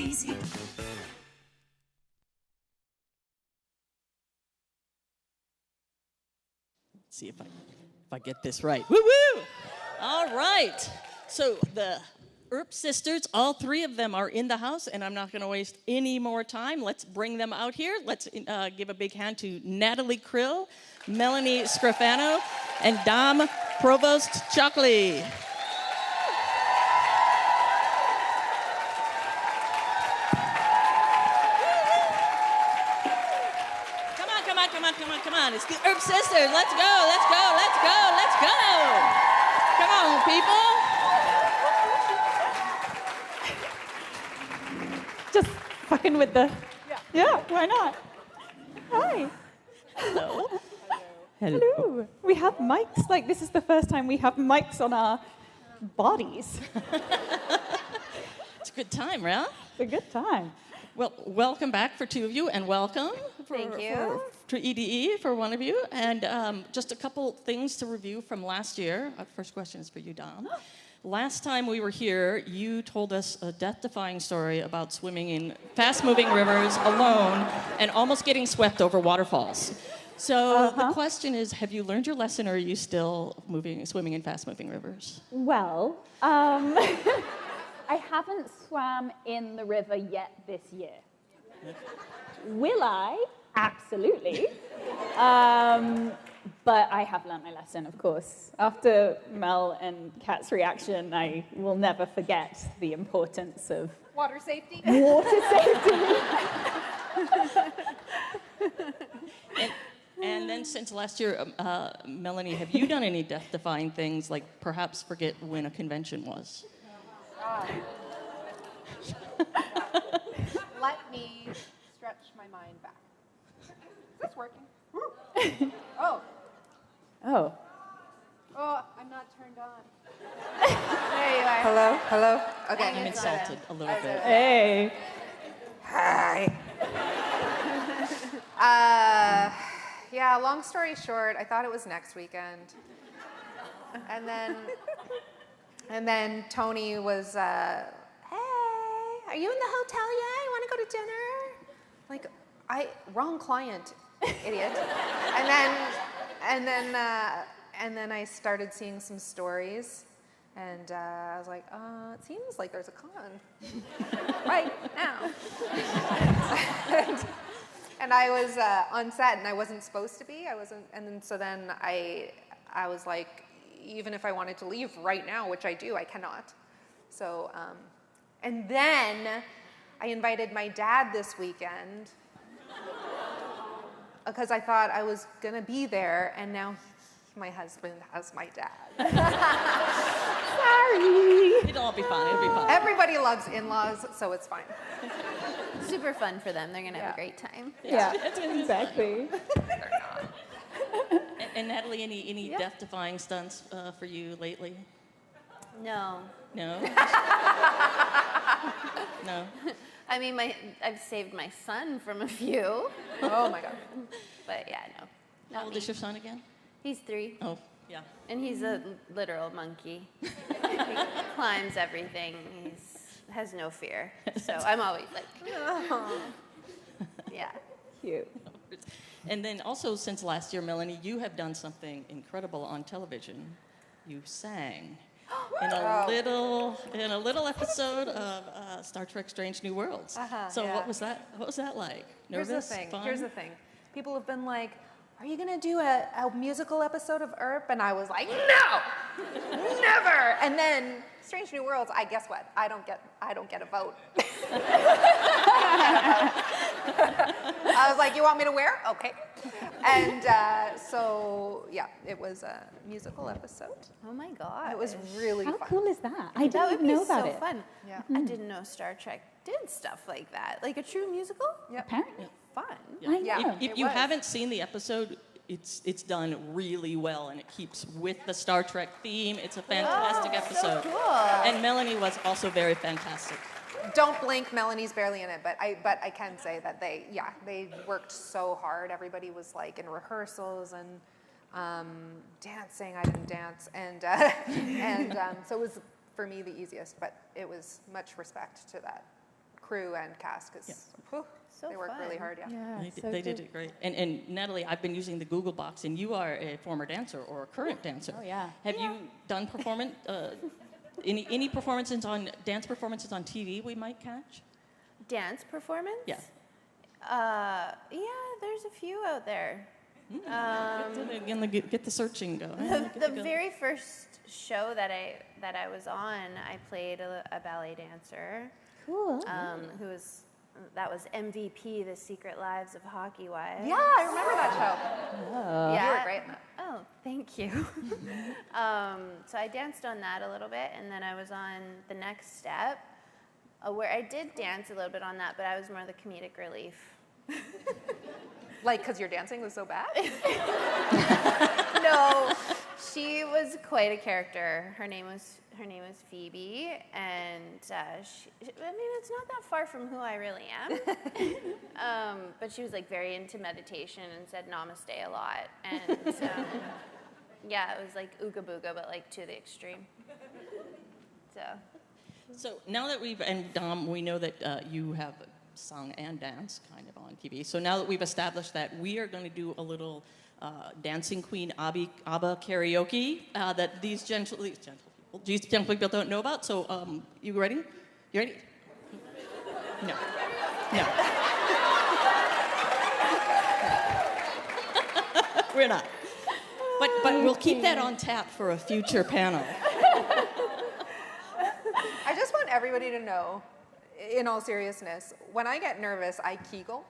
amazing. See if I get this right. Woo woo! All right. So the Earp sisters, all three of them are in the house, and I'm not going to waste any more time. Let's bring them out here. Let's give a big hand to Natalie Krill, Melanie Scrofano, and Dom Provost Chockley. Come on. It's the Earp sisters. Let's go. Come on, people. Just fucking with the... Yeah, why not? Hi. Hello. Hello. We have mics. Like, this is the first time we have mics on our bodies. It's a good time, right? It's a good time. Well, welcome back for two of you, and welcome Thank you. to EDE for one of you. And just a couple things to review from last year. First question is for you, Dom. Last time we were here, you told us a death-defying story about swimming in fast-moving rivers alone and almost getting swept over waterfalls. So the question is, have you learned your lesson, or are you still swimming in fast-moving rivers? Well, I haven't swam in the river yet this year. Will I? Absolutely. But I have learned my lesson, of course. After Mel and Kat's reaction, I will never forget the importance of Water safety? water safety. And then since last year, Melanie, have you done any death-defying things, like perhaps forget when a convention was? Let me stretch my mind back. Is this working? Oh, Oh. I'm not turned on. There you are. Hello? Okay. I'm insulted a little bit. Hey. Hi. Yeah, long story short, I thought it was next weekend. And then Tony was, hey, are you in the hotel yet? You want to go to dinner? Like, wrong client, idiot. And then I started seeing some stories, and I was like, it seems like there's a con right now. and I was on set, and I wasn't supposed to be. So then I was like, even if I wanted to leave right now, which I do, I cannot. So, and then I invited my dad this weekend because I thought I was gonna be there, and now my husband has my dad. Sorry. It'll all be fine. It'll be fine. Everybody loves in-laws, so it's fine. Super fun for them. They're going to have a great time. Yeah, exactly. And Natalie, any death-defying stunts for you lately? No. No? No? I mean, I've saved my son from a few. Oh my God. But yeah, no. How old is your son again? He's 3. Oh, yeah. And he's a literal monkey. He climbs everything. He has no fear. So I'm always like, oh. Yeah. Cute. And then also, since last year, Melanie, you have done something incredible on television. You sang in a little episode of Star Trek: Strange New Worlds. So yeah. what was that? What was that like? Nervous? Fun? Here's the thing. People have been like, are you gonna do a musical episode of Earp? And I was like, no, never. And then Strange New Worlds, guess what? I don't get a vote. I was like, you want me to wear? Okay. And so yeah, it was a musical episode. Oh my God. It was really How fun. cool is that? I That didn't would even be know about so it. fun. Yeah. I didn't know Star Trek did stuff like that. Like a true musical? Apparently. Fun. I Yeah. know. If It you was. haven't seen the episode, it's done really well, and it keeps with the Star Trek theme. It's a fantastic episode. Cool. And Melanie was also very fantastic. Don't blink, Melanie's barely in it, but I can say that they worked so hard. Everybody was like in rehearsals and dancing. I didn't dance, and so it was for me the easiest. But it was much respect to that crew and cast because So they work really fun. hard. Yeah. Yeah, They did it great. And Natalie, I've been using the Google Box, and you are a former dancer or a current dancer. Oh, yeah. Have you done performance? Any performances on dance performances on TV we might catch? Dance performance? Yeah. Yeah, there's a few out there. Get the searching going. The very first show that I was on, I played a ballet dancer. Cool. That was MVP, The Secret Lives of Hockey Wives. Yeah, I remember that show. Yeah. You were great in that. Oh, thank you. So I danced on that a little bit, and then I was on The Next Step, where I did dance a little bit on that, but I was more the comedic relief. Like, because your dancing was so bad? No, she was quite a character. Her name was Phoebe, and it's not that far from who I really am. But she was like very into meditation and said namaste a lot, and yeah, it was like ooga booga, but like to the extreme. So now that and Dom, we know that you have sung and danced kind of on TV. So now that we've established that, we are going to do a little Dancing Queen ABBA karaoke that these gentle people don't know about. So you ready? You ready? No. No. We're not. But we'll keep that on tap for a future panel. I just want everybody to know, in all seriousness, when I get nervous, I Kegel.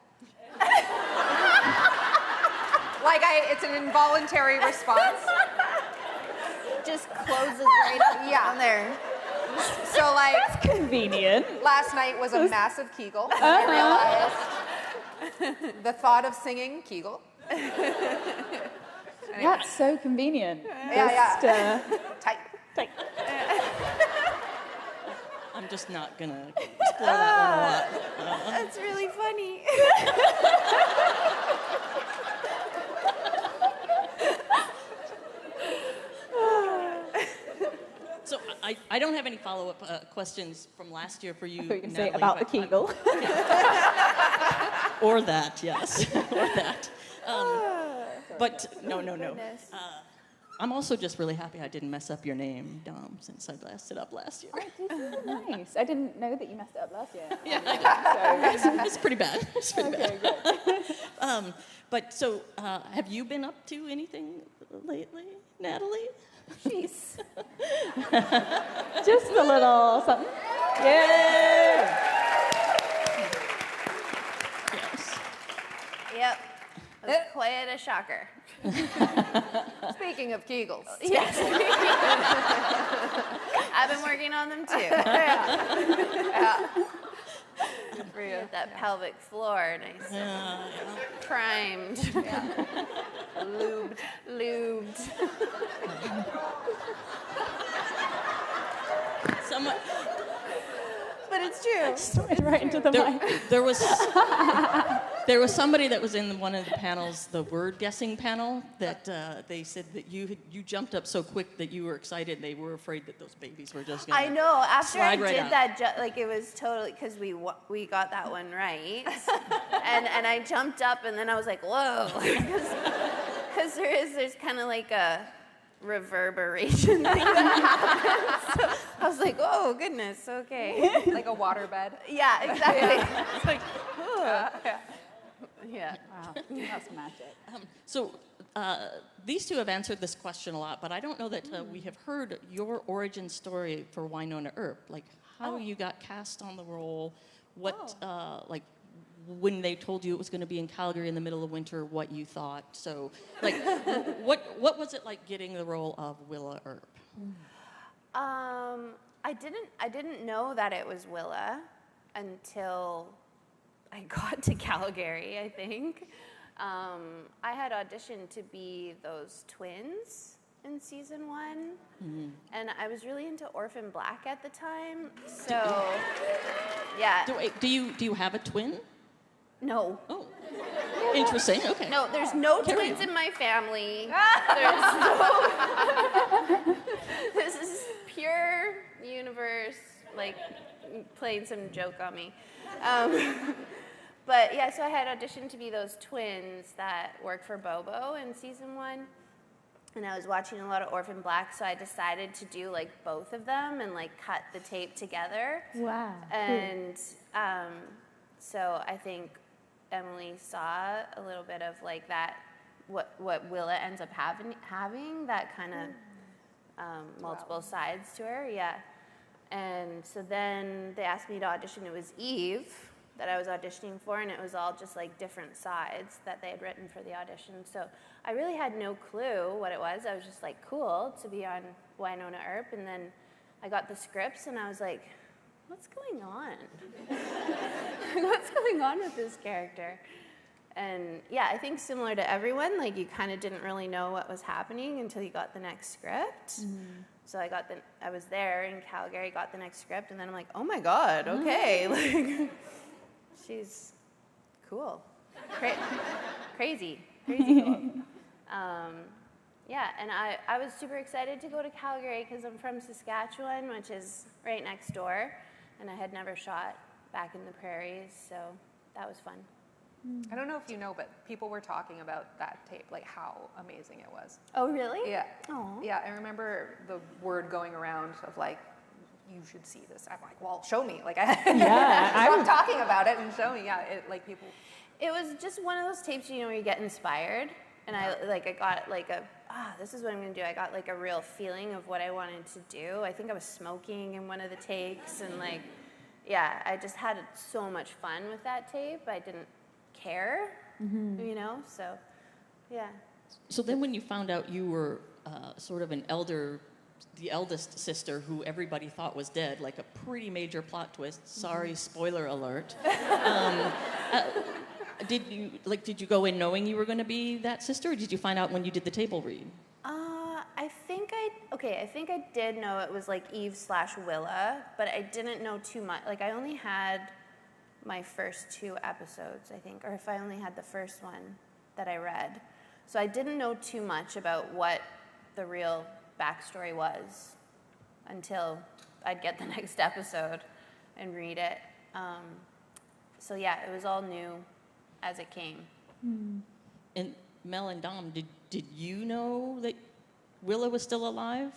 It's an involuntary response. Just closes right up down there. So Convenient. last night was a massive Kegel. I realized the thought of singing Kegel. Anyway. That's so convenient. Yeah. Tight. I'm just not going to explore that one a lot. That's really funny. So I don't have any follow-up questions from last year for you, I thought you were going to say Natalie, about the but Kegel. or that, yes. Or that. But no. Goodness. I'm also just really happy I didn't mess up your name, Dom, since I messed it up last year. Nice. I didn't know that you messed it up last year. Yeah, I did. It's pretty bad. It's pretty bad. Good. But so, have you been up to anything lately, Natalie? Jeez. Just a little something. Yeah. Yes. Yep. It was quite a shocker. Speaking of Kegels. Yes. I've been working on them too. Good for you. That pelvic floor, nice, Yeah. primed, lubed. Someone, But it's true. Right into the mic. there was somebody that was in one of the panels, the word guessing panel, that they said that you jumped up so quick that you were excited. They were afraid that those babies were just going I know. After I slide right did out. that, it was totally because we got that one right, and I jumped up, and then I was like, whoa, because there's kind of like a reverberation thing that happens. So I was like, oh goodness, okay. Like a waterbed. Yeah, exactly. It's like, yeah. Wow. That's magic. So these two have answered this question a lot, but I don't know that we have heard your origin story for Wynonna Earp. Like how you got cast on the role, what when they told you it was going to be in Calgary in the middle of winter, what you thought. So like what was it like getting the role of Willa Earp? I didn't know that it was Willa until I got to Calgary, I think. I had auditioned to be those twins in season 1, and I was really into Orphan Black at the time. So, yeah. Do you have a twin? No. Oh, interesting. Okay. No, there's no Carry twins on. in my family. There's no. This is pure universe, like playing some joke on me. But yeah, so I had auditioned to be those twins that work for Bobo in season 1. And I was watching a lot of Orphan Black, so I decided to do like both of them and like cut the tape together. Wow. And so I think Emily saw a little bit of like that, what Willa ends up having that kind of multiple sides to her, yeah. And so then they asked me to audition. It was Eve that I was auditioning for, and it was all just like different sides that they had written for the audition. So I really had no clue what it was. I was just like, cool to be on Wynonna Earp. And then I got the scripts, and I was like, what's going on? What's going on with this character? And yeah, I think similar to everyone, like you kind of didn't really know what was happening until you got the next script. So I was there in Calgary, got the next script, and then I'm like, oh my God, okay. Like, she's cool. Crazy cool. Yeah, and I was super excited to go to Calgary because I'm from Saskatchewan, which is right next door, and I had never shot back in the prairies, so that was fun. I don't know if you know, but people were talking about that tape, like how amazing it was. Oh, really? Yeah. Aw. Yeah, I remember the word going around of like, you should see this. I'm like, well, show me. Like, I'm talking about it and show me. Yeah, people. It was just one of those tapes, where you get inspired, and I got like this is what I'm gonna do. I got like a real feeling of what I wanted to do. I think I was smoking in one of the takes, and like, yeah, I just had so much fun with that tape. I didn't care, so yeah. So then when you found out you were sort of the eldest sister who everybody thought was dead, like a pretty major plot twist, sorry, spoiler alert, did you go in knowing you were going to be that sister, or did you find out when you did the table read? I think I did know it was like Eve/Willa, but I didn't know too much. Like I only had my first 2 episodes, I think, or if I only had the first one that I read. So I didn't know too much about what the real backstory was until I'd get the next episode and read it. So yeah, it was all new as it came. And Mel and Dom, did you know that Willa was still alive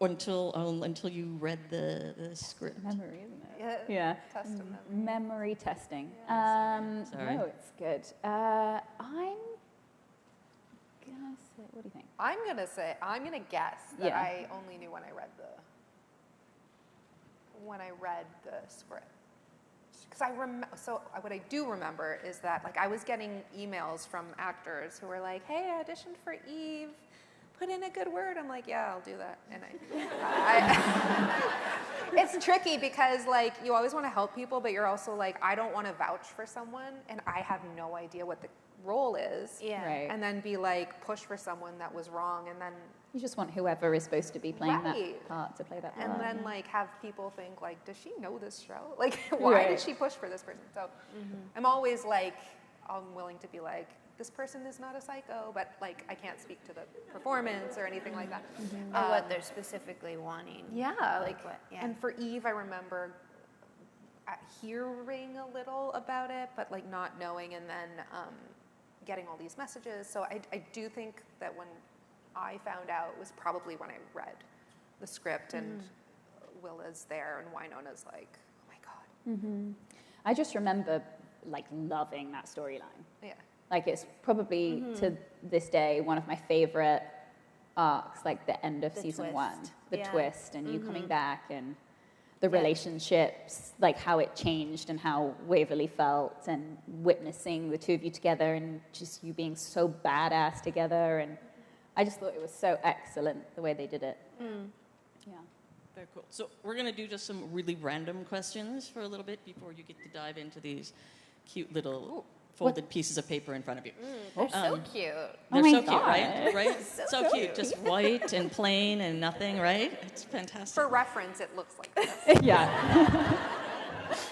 until you read the script? Memory, isn't it? Yeah. Test of memory. Memory testing. Sorry. No, it's good. I'm gonna say, what do you think? I'm gonna guess that Yeah. I only knew when I read the script. Because what I do remember is that like I was getting emails from actors who were like, "Hey, I auditioned for Eve. Put in a good word." I'm like, "Yeah, I'll do that." And it's tricky because like you always want to help people, but you're also like, I don't want to vouch for someone, and I have no idea what the role is. Yeah. Right. And then be like push for someone that was wrong, and then You just want whoever is supposed to be playing Right. that part to play that part. and then like have people think like, does she know this show? Like, why did Right. she push for this person? So I'm always like, I'm willing to be like, this person is not a psycho, but like I can't speak to the performance or anything like that. Or what they're specifically wanting. Yeah, like, what- yeah. and for Eve, I remember hearing a little about it, but like not knowing, and then getting all these messages. So I do think that when I found out was probably when I read the script and Willa's there and Wynonna's like, oh my God. I just remember like loving that storyline. Yeah. Like it's probably to this day one of my favorite arcs, like the end of The season twist. 1, the Yeah. twist, and you coming back and the relationships, like how it changed and how Waverly felt, and witnessing the two of you together and just you being so badass together. And I just thought it was so excellent the way they did it. Yeah. Very cool. So we're going to do just some really random questions for a little bit before you get to dive into these cute little folded pieces of paper in front of you. They're so cute. They're my so cute, God. right? Right? So cute. Just white and plain and nothing, right? It's fantastic. For reference, it looks like this. Yeah.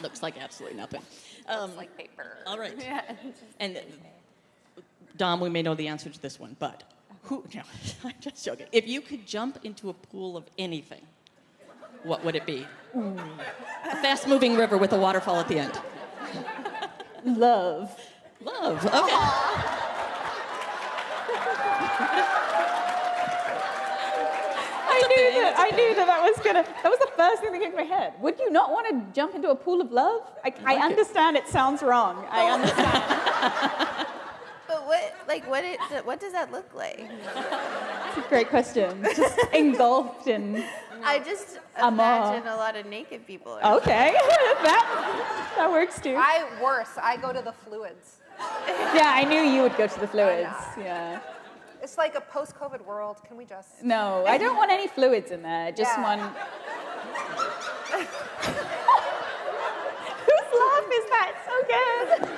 Looks like absolutely nothing. It's like paper. All right. Yeah. And Dom, we may know the answer to this one, but no, I'm just joking. If you could jump into a pool of anything, what would it be? A fast-moving river with a waterfall at the end. Love. Love. Okay. I knew that was the first thing that came to my head. Would you not want to jump into a pool of love? I understand it sounds wrong. I understand. But what does that look like? It's a great question. Just engulfed in. I just Amor. imagine a lot of naked people. Okay, that works too. I go to the fluids. Yeah, I knew you would go to the fluids. Yeah. It's like a post-COVID world. Can we just? No, I don't want any fluids in there. Just Yeah. one. Whose laugh is that? So good.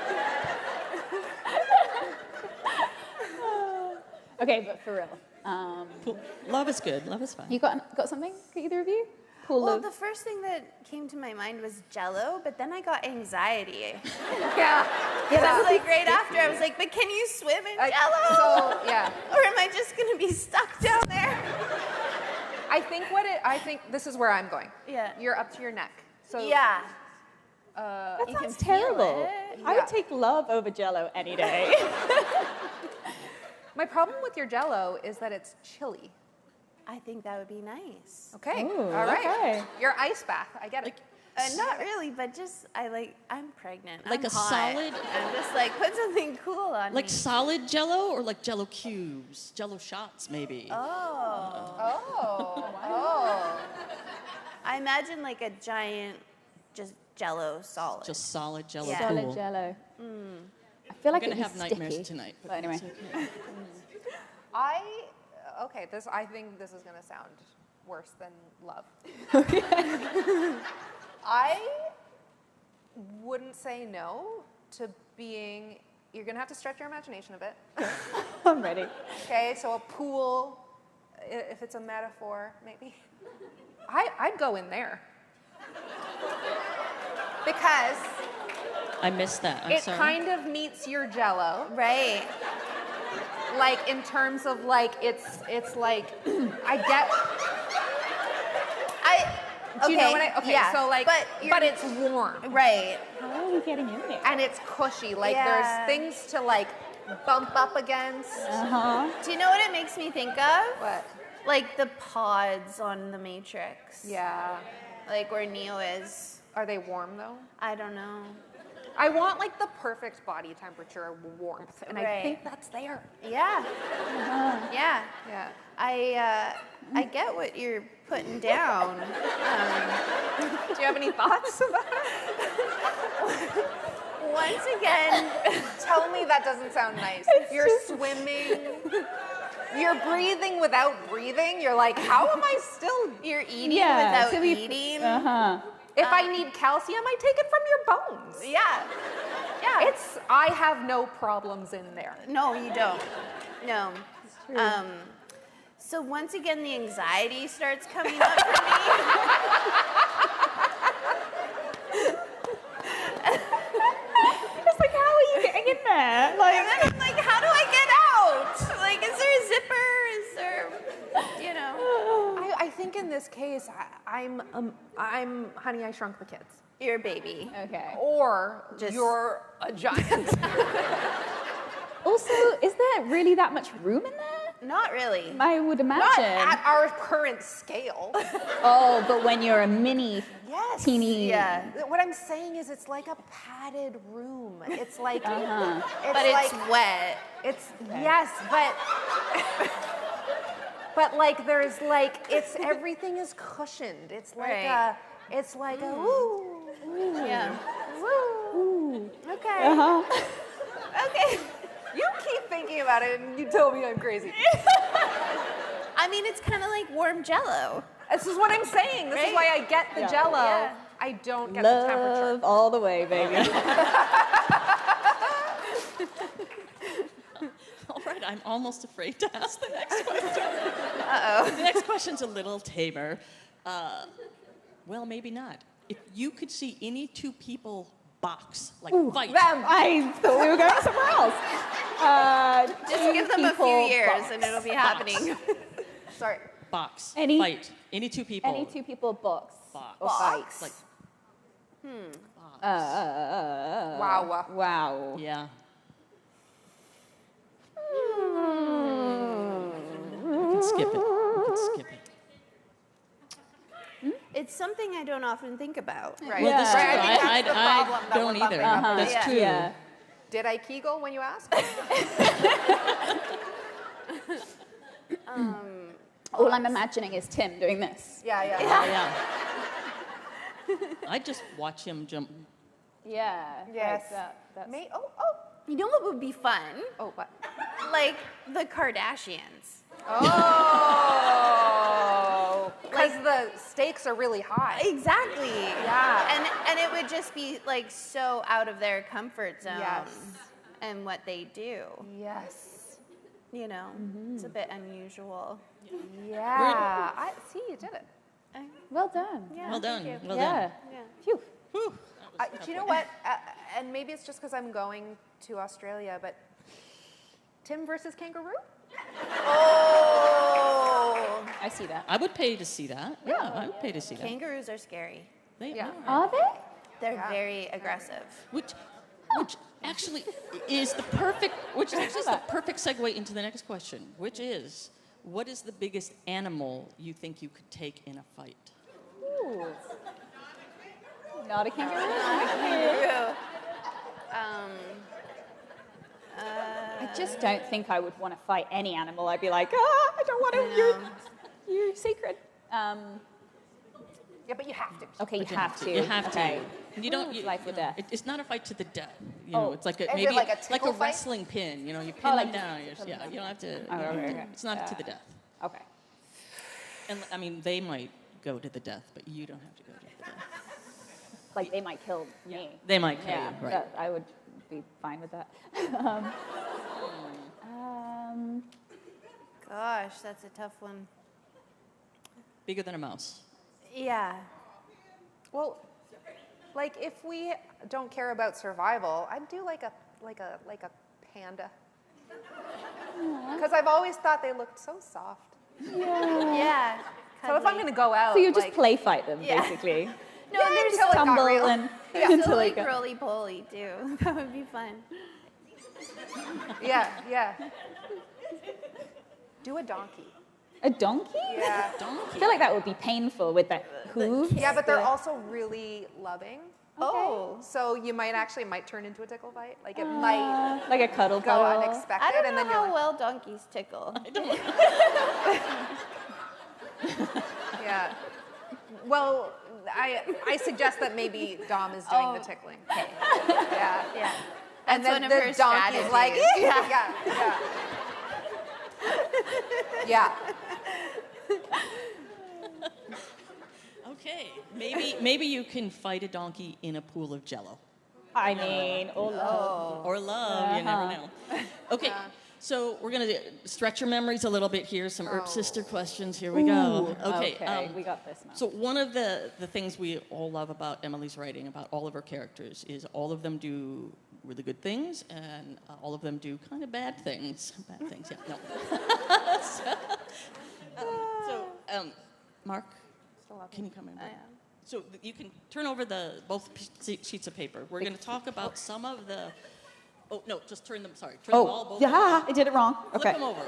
Okay, but for real, Love is good. Love is fine. you got something? Either of you? Pool Well, of. the first thing that came to my mind was Jello, but then I got anxiety. Yeah. Because I was like, right after, I was like, but can you swim in Jello? So yeah. Or am I just gonna be stuck down there? I think this is where I'm going. Yeah. You're up to your neck. So Yeah. That you sounds can feel terrible. it. I Yeah. would take love over Jello any day. my problem with your Jello is that it's chilly. I think that would be nice. Okay. Ooh, All right. okay. Your ice bath. I get it. Not really, but just I'm pregnant. Like I'm a hot. solid- I'm just like put something cool on Like me. solid Jello or like Jello cubes, Jello shots maybe. Oh. Oh. I imagine like a giant, just Jello solid. Just solid Jello Yeah. Solid pool. Jello. I feel like I'm gonna it'd be have nightmares sticky. tonight. But anyway. it's okay. I think this is gonna sound worse than love. I wouldn't say no to being. You're gonna have to stretch your imagination a bit. I'm ready. Okay, so a pool, if it's a metaphor, maybe. I'd go in there. Because I missed that. I'm it sorry. kind of meets your Jello, Right. like in terms of like it's like I get. Do you know what I? Okay, yeah, so like, but it's warm Right. How are we getting in there? and it's cushy. Like Yeah. there's things to like bump up against. Uh-huh. Do you know what it makes me think of? What? Like the pods on the Matrix. Yeah. Like where Neo is. Are they warm though? I don't know. I want like the perfect body temperature warmth, and I Right. think that's there. Yeah. Yeah. Yeah. I get what you're putting down. Do you have any thoughts about it? Once again, Tell me that doesn't sound nice. You're swimming. You're breathing without breathing. You're like, how am I still? you're eating Yeah, without so we- eating. Uh-huh. If I need calcium, I take it from your bones. Yeah. Yeah. I have no problems in there. No, you don't. No. So once again, the anxiety starts coming up for me. It's like, how are you getting in there? And Like, then I'm like, how do I get out? Like, is there a zipper? Is there, you know? I think in this case, I'm Honey, I Shrunk the Kids. You're a baby. okay. Or Just- you're a giant. Also, is there really that much room in there? Not really. I would imagine. Not at our current scale. Oh, but when you're a mini, Yes. teeny. Yeah. What I'm saying is it's like a padded room. It's like Uh-huh. But it's like, wet. it's yes, but but like there's like it's everything is cushioned. It's like Right. it's like a woo, Yeah. woo. Okay. Uh-huh. Okay. You keep thinking about it and you tell me I'm crazy. I mean, it's kind of like warm Jello. This is what I'm saying. This is Right? why I get the Yeah. Jello. Yeah. I don't get the temperature. Love all the way, baby. All right, I'm almost afraid to ask the next question. Uh-oh. The next question's a little tamer. Well, maybe not. If you could see any two people box, like fight, Them. I thought we were going somewhere else. Just give them a few years and it'll be happening. Sorry. box, Any- fight. Any two people. Any two people box. Box. Or fight. Like, Wow. Wow. yeah. We can skip it. We can skip it. It's something I don't often think about. Right. Well, that's Yeah. true. Right, I think that's the problem that don't we're bumping either. up That's against. true. Yeah. Did I Kegel when you asked? All I'm imagining is Tim doing this. Yeah. Yeah. I just watch him jump. Yeah. Yes. That's Oh. You know what would be fun? Oh, what? Like the Kardashians. Oh. Because the stakes are really high. Exactly. Yeah. And it would just be like so out of their comfort zone. Yes. And what they do. Yes. You know, it's a bit unusual. Yeah. I see. You did it. well done. Yeah, Well done. thank you. Well Yeah. done. Yeah. Phew. Whew. Do you know what? And maybe it's just because I'm going to Australia, but Tim versus kangaroo? Oh, I see that. I would pay to see that. Yeah, I would pay to see that. kangaroos are scary. They Yeah. are. Are they? They're very aggressive. Which actually is the perfect, which actually is the perfect segue into the next question, which is, what is the biggest animal you think you could take in a fight? Ooh. Not a kangaroo. I just don't think I would want to fight any animal. I'd be like, I don't want to. You secret. Yeah, but you have to. Okay, you have to. You have okay. to. You don't. You, Life or you know, death. it's not a fight to the death. You know, Oh. it's like a, Is it maybe like a like tickle a fight? wrestling pin. You know, you pin like them down. just Yeah, you don't have to. you Oh, don't have okay, to- okay. It's not to the death. Okay. And I mean, they might go to the death, but you don't have to go to the death. Like they might kill me. They might kill Yeah, you, right? that- I would be fine with that. um, Gosh, that's a tough one. Bigger than a mouse. Yeah. Well, like if we don't care about survival, I'd do like a panda. Because I've always thought they looked so soft. Yeah. So if I'm going to go out, so you just like, play fight them, Yeah. basically. No, and there's until it got Tumble real. and there's until like they go. roly poly too. That would be fun. Yeah. Do a donkey. A donkey? Yeah. I Donkey. feel like that would be painful with the hooves. Yeah, but they're also really loving. Oh. So you might turn into a tickle fight. Like it might Like a cuddle go puddle. unexpected, I don't and know then you're how like, well donkeys tickle. yeah. Well, I suggest that maybe Dom is doing the tickling. Yeah. Yeah. And That's then one of the her donkey's strategies. like, yeah. Okay, maybe you can fight a donkey in a pool of Jello. I mean, or love. Or love, you never know. Okay, so we're gonna stretch your memories a little bit here. Some Earp Sister questions. Here we go. Okay, we got this now. so one of the things we all love about Emily's writing, about all of her characters, is all of them do really good things, and all of them do kind of bad things. Bad things, yeah. No. Mark, can you come in? So you can turn over both sheets of paper. We're going to talk about some of the. Oh no, just turn them. Sorry, turn them all. Oh, Both yeah, I did it wrong. Flip Okay. them over.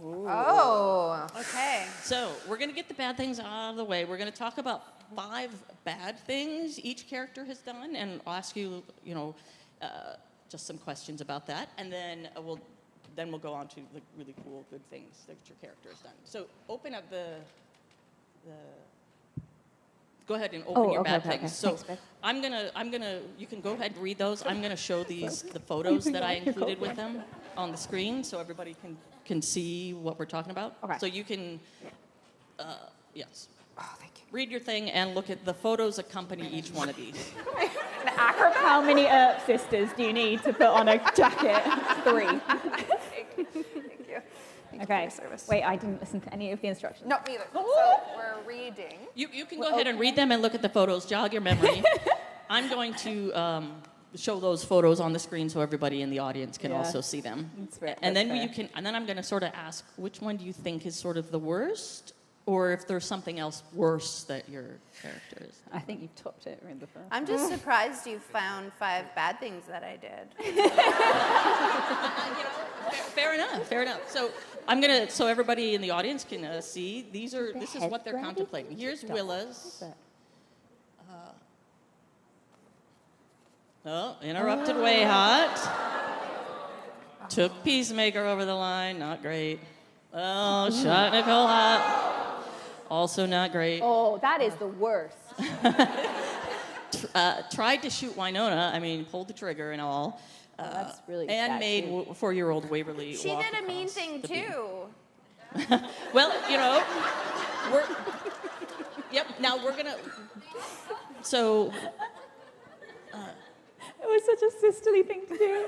Oh. Okay. So we're going to get the bad things out of the way. We're going to talk about 5 bad things each character has done, and I'll ask you, just some questions about that, and then we'll go on to the really cool, good things that your character has done. So open up the. Go ahead and open your bad things. So Thanks, babe. I'm gonna. You can go ahead and read those. I'm gonna show the photos that I included with them on the screen, so everybody can see what we're talking about. Okay. So you can, yes, Oh, thank you. read your thing and look at the photos accompany each one of these. How many Earp sisters do you need to put on a jacket? 3. Thank you. Okay. service. Wait, I didn't listen to any of the instructions. No, neither. So we're reading. You can go ahead and read them and look at the photos, jog your memory. I'm going to show those photos on the screen so everybody in the audience can Yeah. also see them. That's And then fair. you can, and then I'm going to sort of ask, which one do you think is sort of the worst, or if there's something else worse that your character is? I think you've topped it in the first. I'm just surprised you found 5 bad things that I did. Fair enough. Fair enough. So I'm gonna, so everybody in the audience can see. This is what they're head contemplating. Here's Willa's. What's that? Oh, interrupted way hot. Took Peacemaker over the line. Not great. Oh, shot Nicole Hot. Also not great. Oh, that is the worst. Tried to shoot Winona. I mean, pulled the trigger and all. That's really And bad made too. 4-year-old Waverly She walk did a mean across thing the beam. too. Well, you know, we're. Yep. Now we're gonna. So It was such a sisterly thing to do.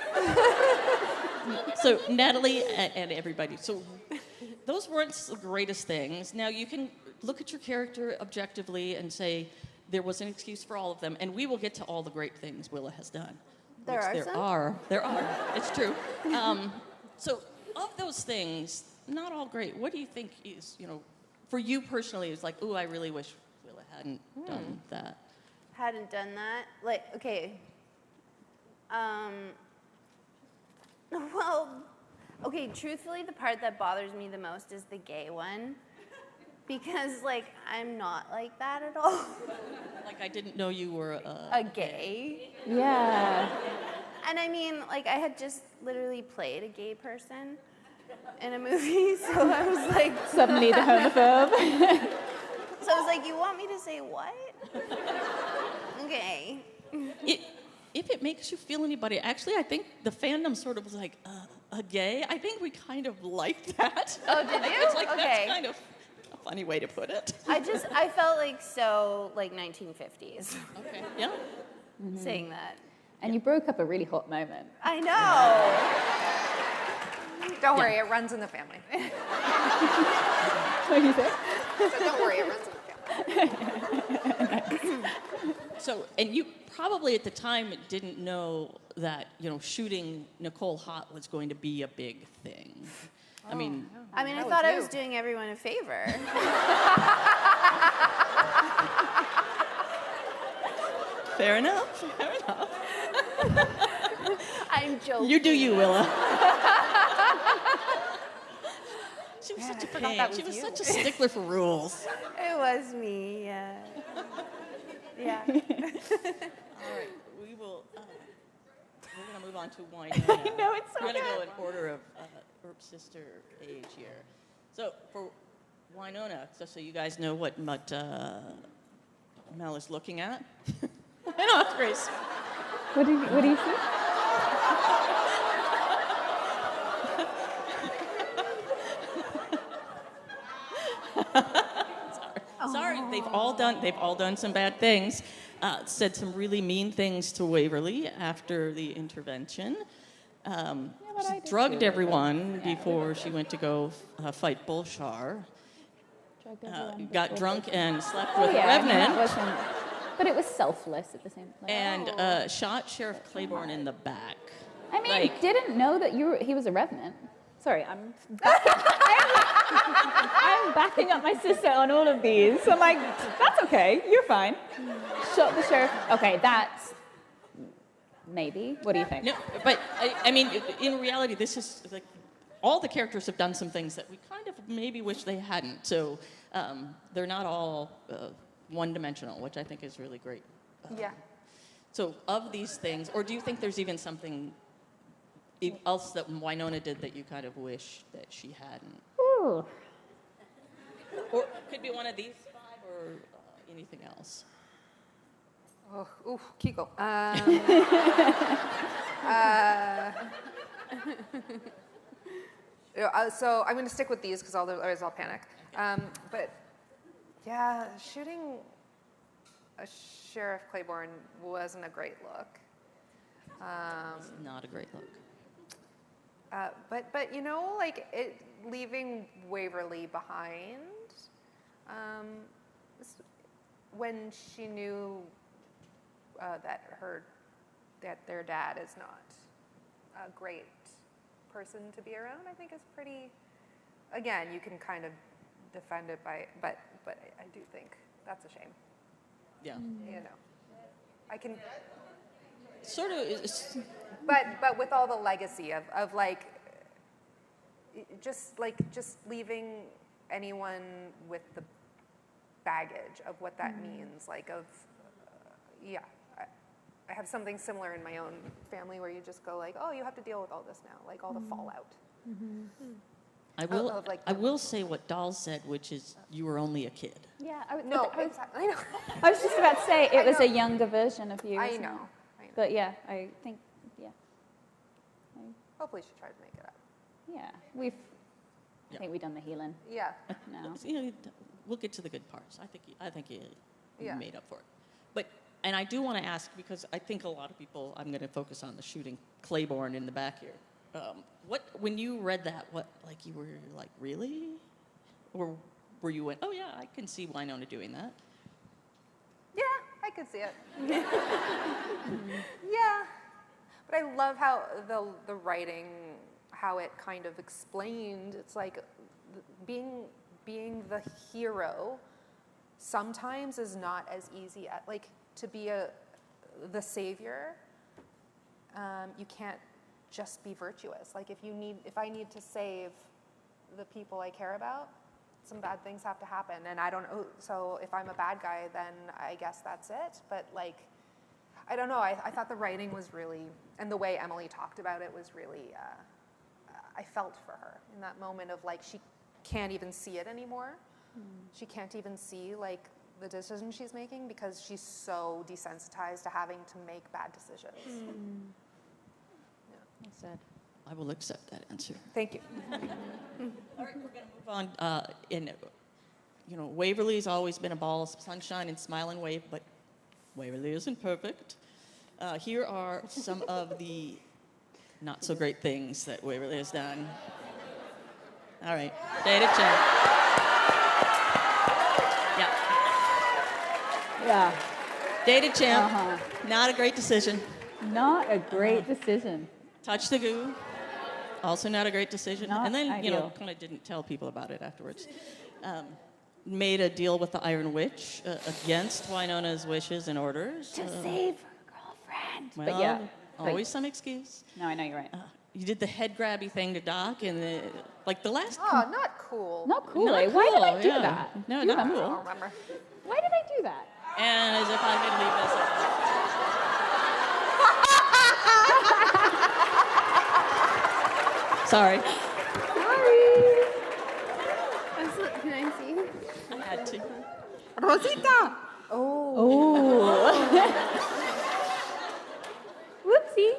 So Natalie and everybody. So those weren't the greatest things. Now you can look at your character objectively and say there was an excuse for all of them, and we will get to all the great things Willa has done. There which are there some? are. There are. It's true. So of those things, not all great. What do you think is, you know, for you personally, it's like, ooh, I really wish Willa hadn't done that. Hadn't done that. Like, okay. Well, okay, truthfully, the part that bothers me the most is the gay one. Because, like, I'm not like that at all. Like I didn't know you were A gay. Yeah. And I mean, like, I had just literally played a gay person in a movie, so I was like, Suddenly the homophobe. so I was like, you want me to say what? Okay. If it makes you feel anybody, actually, I think the fandom sort of was like, a gay? I think we kind of liked that. Oh, did Like, you? it's like, Okay. That's kind of a funny way to put it. I felt like so, like, 1950s Okay. Yeah. saying that. And you broke up a really hot moment. I know. Don't worry, it runs in the family. What do you say? So don't worry, it runs in the family. So, and you probably at the time didn't know that, you know, shooting Nicole Hot was going to be a big thing. I mean, I mean, I That thought was I you. was doing everyone a favor. fair enough. Fair enough. I'm joking. You do you, Willa. She was such a forgot pain. that She was was you. such a stickler for rules. It was me, yeah. Yeah. All right, we will. We're going to move on to wine. I know, it's so We're going to go good. in order of Earp's sister age here. So for Winona, just so you guys know what Mel is looking at. I know, it's Grace. What do you see? Sorry, they've all done some bad things. Said some really mean things to Waverly after the intervention. but I She did drugged too. everyone before she went to go fight Bulshar. Got drunk and slept with Oh, yeah, a I mean, that revenant. wasn't- but it was selfless at the same time. And shot Sheriff Claiborne in the back. I mean, like- didn't know that he was a revenant. Sorry, I'm backing up my sister on all of these. I'm like, that's okay, you're fine. Shot the sheriff. Okay, that's maybe. What do you think? No, but I mean, in reality, this is like all the characters have done some things that we kind of maybe wish they hadn't. So they're not all one-dimensional, which I think is really great. Yeah. So of these things, or do you think there's even something else that Winona did that you kind of wish that she hadn't? Ooh. Or could be one of these 5 or anything else. Oh, ooh, Kiko. So I'm going to stick with these because otherwise I'll panic. But yeah, shooting a Sheriff Claiborne wasn't a great look. Not a great look. But you know, like leaving Waverly behind, when she knew that her that their dad is not a great person to be around, I think is pretty, again, you can kind of defend it but I do think that's a shame, Yeah. you know. I can, Sort of. It's, but with all the legacy of like, just leaving anyone with the baggage of what that means, like of, yeah. I have something similar in my own family where you just go like, oh, you have to deal with all this now, like all the fallout. I will say what Dahl said, which is you were only a kid. Yeah, No, exactly. I know. I was just about to say it was know. a younger version of you. I isn't know. it? But yeah, I think, yeah. Hopefully she tried to make it up. Yeah, Yeah. I think we've done the healing Yeah. now. You know, we'll get to the good parts. I think you Yeah. made up for it. But and I do want to ask because I think a lot of people. I'm going to focus on the shooting Claiborne in the back here. What when you read that? What like you were like really, or were you went? Oh yeah, I can see Winona doing that. Yeah, I could see it. Yeah. But I love how the writing, how it kind of explained, it's like being the hero sometimes is not as easy at, like to be the savior, you can't just be virtuous. Like if I need to save the people I care about, some bad things have to happen, and I don't know, so if I'm a bad guy, then I guess that's it. But like, I don't know, I thought the writing was really, and the way Emily talked about it was really, I felt for her in that moment of like, she can't even see it anymore. She can't even see like the decision she's making because she's so desensitized to having to make bad decisions. Well said. I will accept that answer. Thank you. All right, we're going to move on. Waverly's always been a ball of sunshine and smile and wave, but Waverly isn't perfect. Here are some of the not so great things that Waverly has done. All right, Data Chen. Yeah. Yeah, Data Champ, Uh-huh. not a great decision. not a great decision. Touch the goo, also not a great decision. Not and then, ideal. kind of didn't tell people about it afterwards. Made a deal with the Iron Witch against Winona's wishes and orders. To save her girlfriend. Well, But yeah, always some excuse. no, I know you're right. You did the head grabby thing to Doc, and the last. Oh, not cool. Not cool. Not eh? Why did I cool, do yeah. that? No, You not remember? I cool. don't remember. Why did I do that? And as if I could leave this. Sorry, Can I see? I had to. Rosita! Oh. Whoopsie.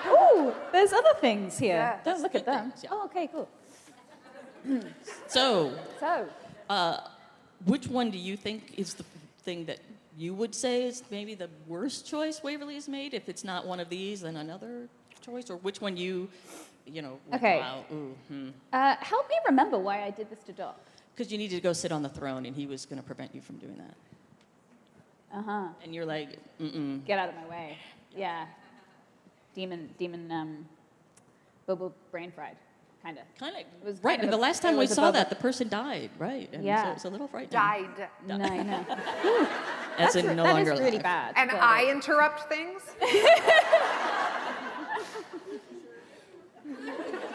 Ooh, there's other things here. Yeah. Don't look at Good them. things, yeah. Oh, okay, cool. So, So, which one do you think is the thing that you would say is maybe the worst choice Waverly has made? If it's not one of these, then another choice? Or which one went, Okay. wow, ooh, help me remember why I did this to Doc. Because you needed to go sit on the throne, and he was going to prevent you from doing that. Uh-huh. And you're like, mm-mm. Get out of my way. Yeah. Demon, Bobo brain fried, kind of. Kind was of, right. kind And of the last time it we was saw above that, it. the person died, right? And Yeah. so it was a little frightening. Died. No, I know. As in no that longer is really alive. bad. And but- I interrupt things?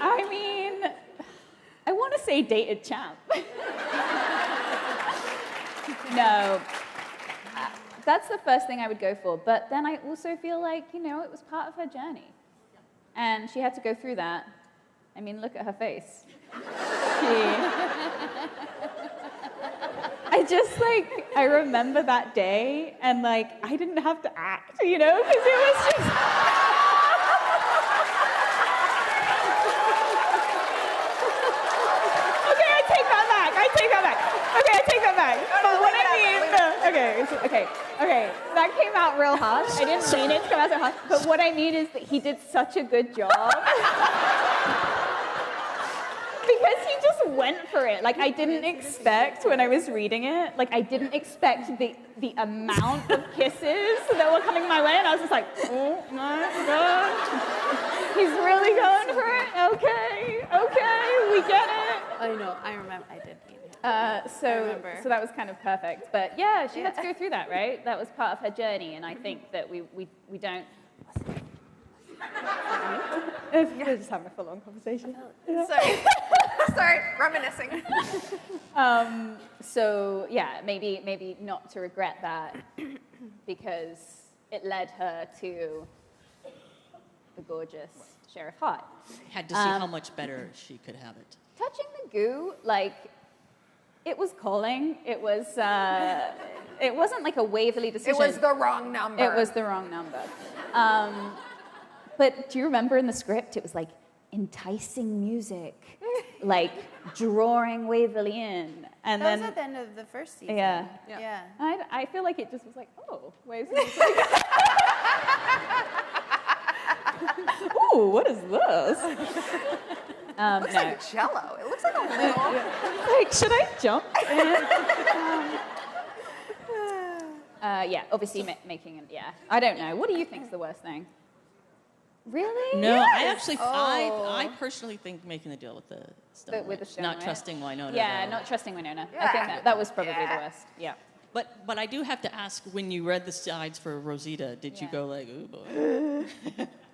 I mean, I want to say dated champ. No. That's the first thing I would go for. But then I also feel like, it was part of her journey. And she had to go through that. I mean, look at her face. I remember that day, and I didn't have to act, because it was just. Okay, I take that back. Okay, I take that back. But what I mean, okay. That came out real harsh. I didn't mean it to come out so harsh. But what I mean is that he did such a good job. because he just went for it. Like, I didn't expect when I was reading it, like, I didn't expect the amount of kisses that were coming my way, and I was just like, oh my God. He's really going for it? Okay, we get it. I know. I remember. I did mean it. So remember. that was kind of perfect. But yeah, she had to go through that, right? That was part of her journey, and I think that we don't. We're just having a full-on conversation. Sorry. Sorry, reminiscing. So yeah, maybe not to regret that because it led her to the gorgeous Sheriff Hart. Had to see how much better she could have it. Touching the goo, like, it was calling. It was. It wasn't like a Waverly decision. It was the wrong number. It was the wrong number. But do you remember in the script, it was like enticing music, like drawing Waverly in. And That then, was at the end of the first season. yeah. Yeah. I feel like it just was like, oh, Waverly's like, ooh, what is this? Looks No. like Jello. It looks like a little. Like, should I jump in? Yeah, obviously making it, yeah. I don't know. What do you think is the worst thing? Really? No, I actually, Oh. I personally think making the deal with the stone, With the stone, not right? trusting Winona. Yeah, though. not trusting Winona. I Yeah. think that was probably Yeah. the worst. Yeah. But I do have to ask, when you read the sides for Rosita, did you Yeah. go like, ooh boy?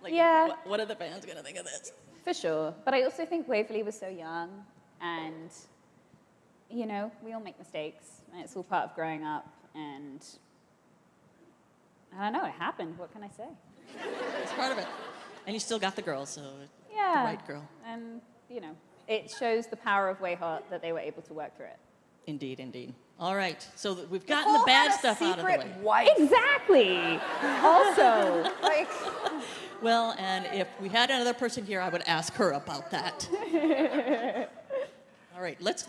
Like, Yeah. what are the fans gonna think of this? For sure. But I also think Waverly was so young, and, you know, we all make mistakes, and it's all part of growing up, and I don't know, it happened. What can I say? It's part of it. And you still got the girl, so Yeah. the right girl. And, you know, it shows the power of Wayhart that they were able to work through it. Indeed, indeed. All right, so we've gotten the bad stuff out of the way. Secret wife. Exactly. Also, Like, Well, and if we had another person here, I would ask her about that. All right, let's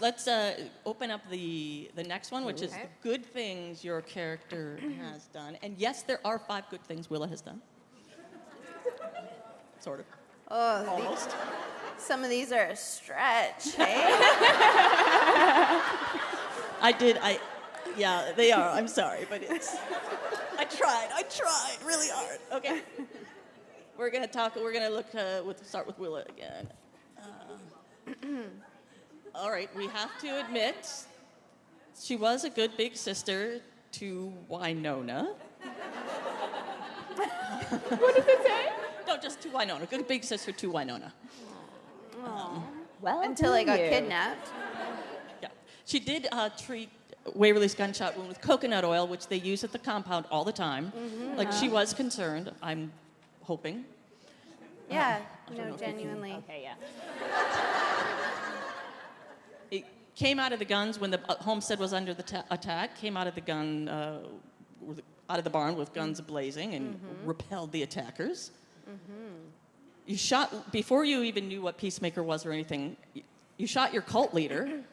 open up the next one, which is Okay. the good things your character has done. And yes, there are 5 good things Willa has done. Sort of. Oh, Almost. some of these are a stretch, hey? Yeah, they are. I'm sorry, but I tried really hard. Okay. We're gonna start with Willa again. All right, we have to admit, she was a good big sister to Winona. what does it say? No, just to Winona. Good big sister to Winona. Well, Until I got do you? kidnapped. Yeah. She did treat Waverly's gunshot wound with coconut oil, which they use at the compound all the time. Like, she was concerned, I'm hoping. Yeah, don't know no, if we can- genuinely. Okay, yeah. It came out of the guns when the homestead was under the attack, came out of the out of the barn with guns blazing and repelled the attackers. You shot, before you even knew what Peacemaker was or anything, you shot your cult leader,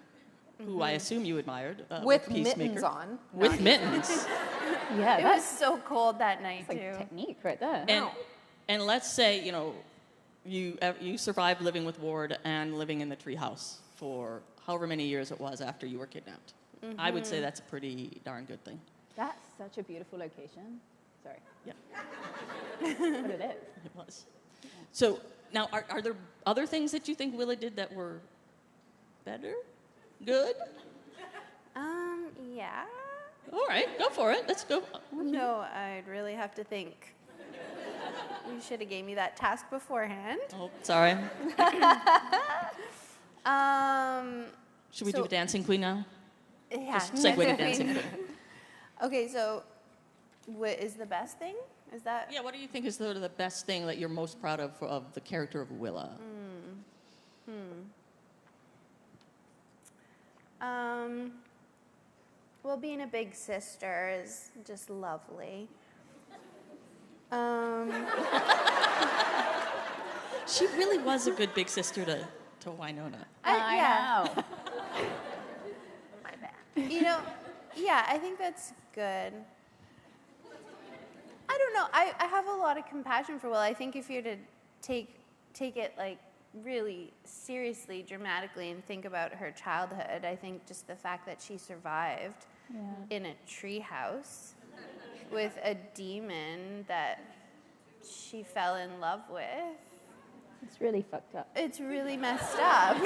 who I assume you admired, with Peacemaker. mittens on. With mittens. Yeah, It was so cold that night, like too. technique right there. And let's say, you survived living with Ward and living in the treehouse for however many years it was after you were kidnapped. I would say that's a pretty darn good thing. That's such a beautiful location. Sorry. Yeah, But it is. it was. So now, are there other things that you think Willa did that were better? Good? Yeah. All right, go for it. Let's go. No, I'd really have to think. You should have gave me that task beforehand. Oh, sorry. Should we do So- a dancing queen now? Yeah. Just segue to dancing queen. Okay, so what is the best thing? Is that? Yeah, what do you think is the best thing that you're most proud of the character of Willa? Well, being a big sister is just lovely. She really was a good big sister to Winona. Yeah. know. You know, yeah, I think that's good. I don't know. I have a lot of compassion for Will. I think if you're to take it like really seriously, dramatically, and think about her childhood, I think just the fact that she survived in a treehouse with a demon that she fell in love with. It's really fucked up. It's really messed up.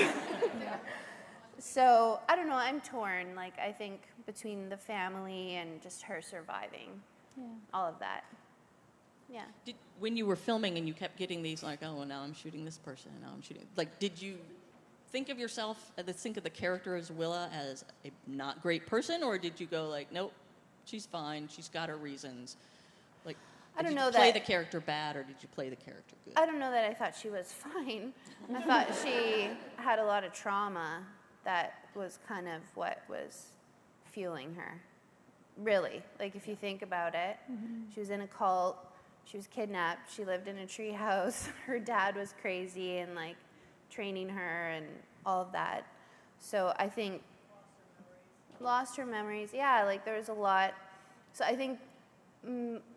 So, I don't know, I'm torn. Like, I think between the family and just her surviving, all of that. Yeah. When you were filming and you kept getting these, like, oh, now I'm shooting this person, and now I'm shooting, like, did you think of yourself, think of the character as Willa as a not great person, or did you go like, nope, she's fine, she's got her reasons? Like, I don't did know you play that- the character bad, or did you play the character good? I don't know that I thought she was fine. I thought she had a lot of trauma that was kind of what was fueling her. Really. Like, if you think about it, she was in a cult, she was kidnapped, she lived in a tree house, her dad was crazy and, like, training her and all of that. So I think lost her memories. Yeah, like, there was a lot. So I think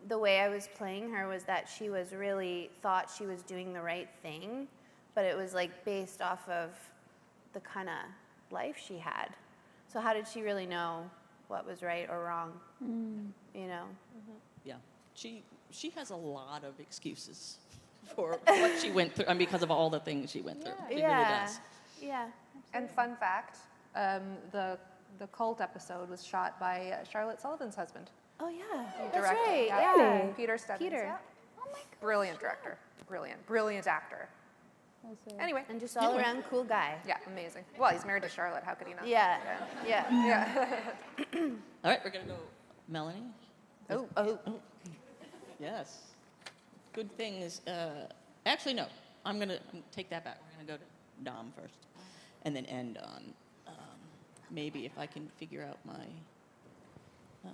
the way I was playing her was that she was really thought she was doing the right thing, but it was, like, based off of the kind of life she had. So how did she really know what was right or wrong? You know? Yeah, she has a lot of excuses for what she went through, and because of all the things she went through. She really does. Yeah. And fun fact, the cult episode was shot by Charlotte Sullivan's husband. Oh, yeah. He That's directed, right. yeah. Yeah. Peter Stebbins. Peter. Yeah. Oh, my God. Brilliant director. Brilliant actor. Anyway, And just all around cool guy. yeah, amazing. Well, he's married to Charlotte. How could he not? Yeah. Yeah. Yeah. All right, we're gonna go, Melanie. Oh. Yes. Good things. Actually, no. I'm gonna take that back. We're gonna go to Dom first, and then end on maybe if I can figure out my.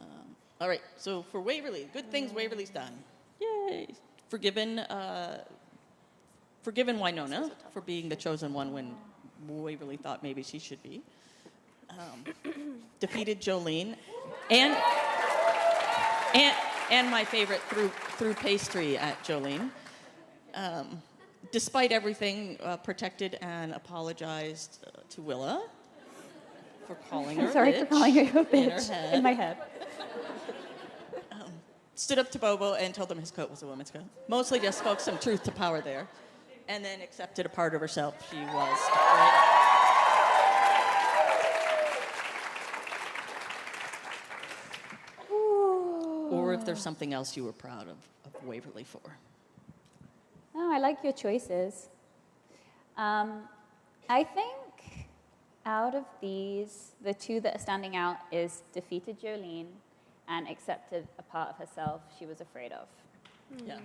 All right. So for Waverly, good things Waverly's done. Yay! Forgiven Winona for being the chosen one when Waverly thought maybe she should be. Defeated Jolene, and my favorite threw pastry at Jolene. Despite everything, protected and apologized to Willa for calling her. Sorry a for bitch calling her a in her bitch head. in my head. Stood up to Bobo and told him his coat was a woman's coat. Mostly just spoke some truth to power there. And then accepted a part of herself she was afraid of. Or if there's something else you were proud of Waverly for. No, I like your choices. I think out of these, the two that are standing out is defeated Jolene and accepted a part of herself she was afraid of. Yeah.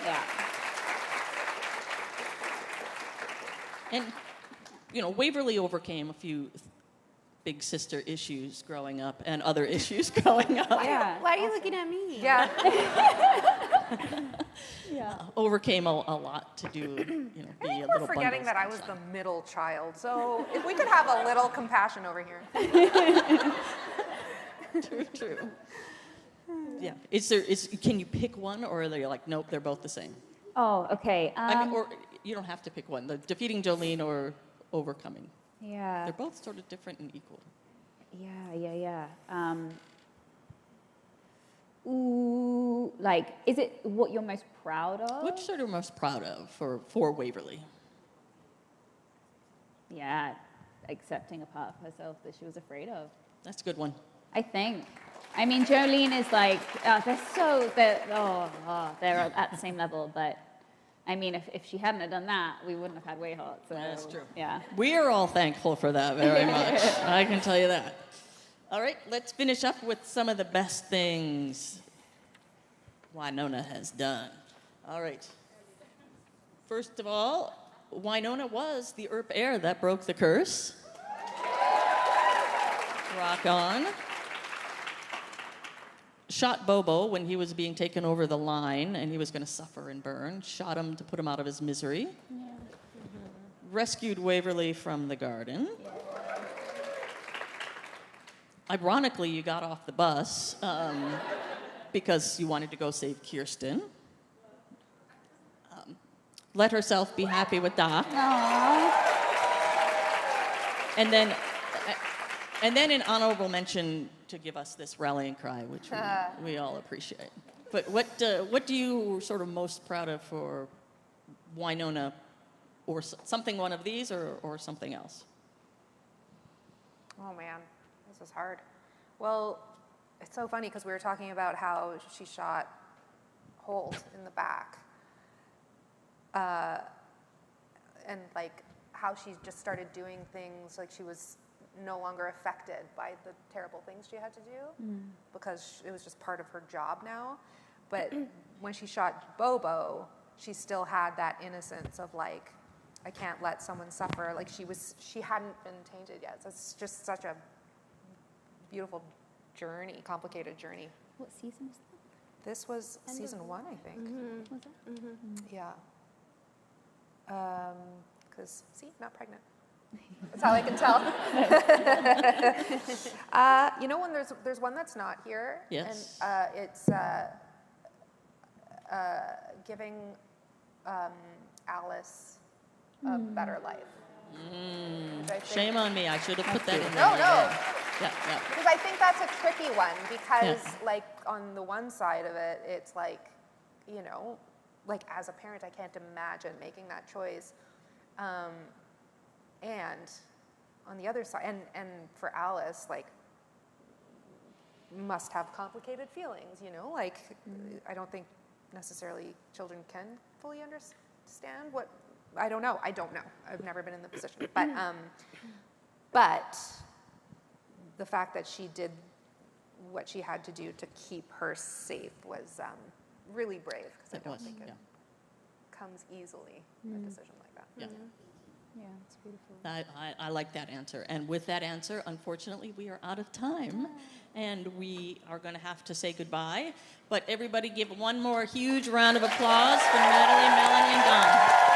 Yeah. And, Waverly overcame a few big sister issues growing up and other issues growing up. Yeah. Why are you looking at me? Yeah. Yeah. Overcame a lot to do, be a We're little forgetting bundles that I was inside. the middle child. So if we could have a little compassion over here. True. Yeah. Can you pick one, or are they like, nope, they're both the same? Oh, okay. Or you don't have to pick one. The defeating Jolene or overcoming. yeah. They're both sort of different and equal. Yeah. Like, is it what you're most proud of? Which sort of most proud of for Waverly? Yeah, accepting a part of herself that she was afraid of. That's a good one. I think. I mean, Jolene is like, they're at the same level, but I mean, if she hadn't have done that, we wouldn't have had Wayhawk. So, That's true. Yeah. We are all thankful for that very much. I can tell you that. All right, let's finish up with some of the best things Winona has done. All right. First of all, Winona was the Earp heir that broke the curse. Rock on. Shot Bobo when he was being taken over the line and he was going to suffer and burn. Shot him to put him out of his misery. Yeah. Rescued Waverly from the garden. Yeah. Ironically, you got off the bus because you wanted to go save Kirsten. let herself be happy with Da. Aww. And then an honorable mention to give us this rallying cry, which we all appreciate. But what do you sort of most proud of for Wynonna, or something one of these, or something else? Oh man, this is hard. Well, it's so funny because we were talking about how she shot holes in the back. And like how she just started doing things, like she was no longer affected by the terrible things she had to do because it was just part of her job now. But when she shot Bobo, she still had that innocence of like, I can't let someone suffer. Like she hadn't been tainted yet. So it's just such a beautiful journey, complicated journey. What season was that? This was season 1, I think. Was it? Yeah. Because, see, not pregnant. That's how I can tell. You know when there's one that's not here? Yes. And it's giving Alice a better life. Which I think- Shame on me. I should have put that in there. No, no. Yeah. Because I think that's a tricky one because, like, on the one side of it, it's like, you know, like as a parent, I can't imagine making that choice. And on the other side, and for Alice, like, must have complicated feelings, you know? Like, I don't think necessarily children can fully understand what, I don't know. I've never been in the position. But the fact that she did what she had to do to keep her safe was really brave because I don't think it comes easily, a decision like that. Yeah. Yeah, it's beautiful. I like that answer. And with that answer, unfortunately, we are out of time. And we are going to have to say goodbye. But everybody give one more huge round of applause for Natalie, Melanie, and Don.